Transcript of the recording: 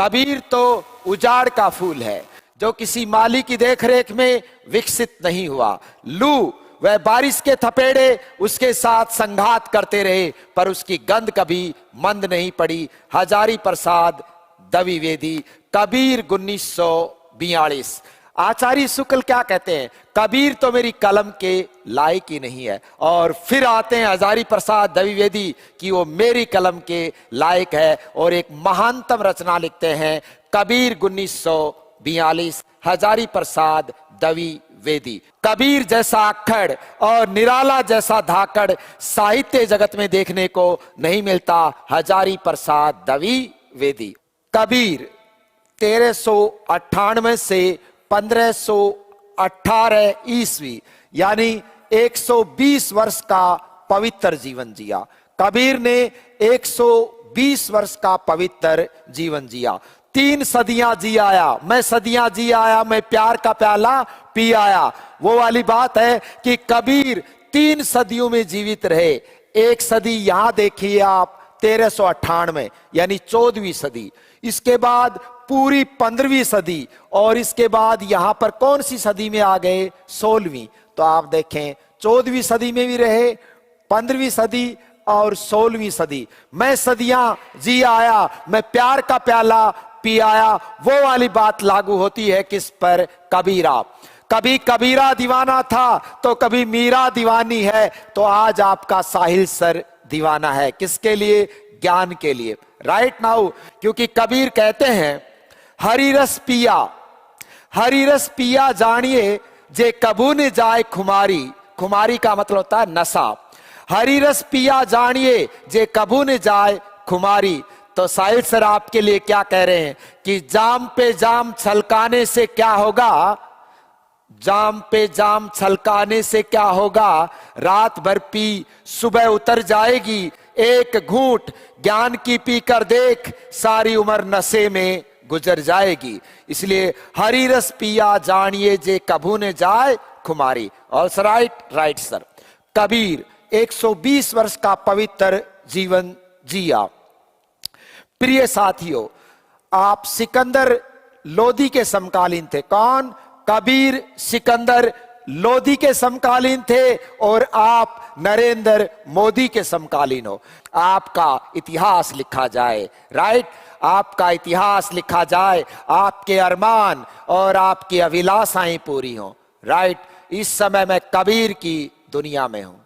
कबीर तो उजाड़ का फूल है जो किसी माली की देखरेख में विकसित नहीं हुआ। लू वह बारिश के थपेड़े उसके साथ संघात करते रहे पर उसकी गंध कभी मंद नहीं पड़ी। हजारी प्रसाद द्विवेदी, कबीर 1942। आचार्य शुक्ल क्या कहते हैं? कबीर तो मेरी कलम के लायक ही नहीं है। और फिर आते हैं हजारी प्रसाद द्विवेदी कि वो मेरी कलम के लायक है और एक महानतम रचना लिखते हैं कबीर 1942, हजारी प्रसाद द्विवेदी। कबीर जैसा अक्खड़ और निराला जैसा धाकड़ साहित्य जगत में देखने को नहीं मिलता। हजारी प्रसाद द्विवेदी। कबीर 1398 से 1518 ईस्वी यानी 120 वर्ष का पवित्र जीवन जिया। कबीर ने 120 वर्ष का पवित्र जीवन जिया। 3 सदियां जी आया, मैं सदियां जी आया, मैं प्यार का प्याला पी आया। वो वाली बात है कि कबीर 3 सदियों में जीवित रहे। एक सदी यहां देखिए आप 1398 यानी 14वीं सदी, इसके बाद पूरी 15वीं सदी और इसके बाद यहां पर कौन सी सदी में आ गए? 16वीं। तो आप देखें 14वीं सदी में भी रहे, 15वीं सदी और 16वीं सदी। मैं सदियां जी आया, मैं प्यार का प्याला पी आया। वो वाली बात लागू होती है किस पर? कबीरा। कभी कबीरा दीवाना था तो कभी मीरा दीवानी है, तो आज आपका साहिल सर दीवाना है। किसके लिए? ज्ञान के लिए। राइट नाउ, क्योंकि कबीर कहते हैं हरि रस पिया, हरि रस पिया जानिए जे कबू न जाए खुमारी। खुमारी का मतलब होता है नशा। हरि रस पिया जानिए जे कबू न जाए खुमारी। तो साहिल सर आपके लिए क्या कह रहे हैं कि जाम पे जाम छलकाने से क्या होगा? जाम पे जाम छलकाने से क्या होगा? रात भर पी सुबह उतर जाएगी, एक घूंट ज्ञान की पीकर देख सारी उम्र नशे में गुजर जाएगी। इसलिए हरि रस पिया जानिए जे कभू ने जाए खुमारी। All right, right sir. Kabir 120 वर्ष का पवित्र जीवन जिया। प्रिय साथियों, आप सिकंदर लोधी के समकालीन थे। कौन? कबीर सिकंदर लोधी के समकालीन थे और आप नरेंद्र मोदी के समकालीन हो। आपका इतिहास लिखा जाए। राइट, आपका इतिहास लिखा जाए, आपके अरमान और आपकी अभिलाषाएं पूरी हों। राइट, इस समय मैं कबीर की दुनिया में हूं।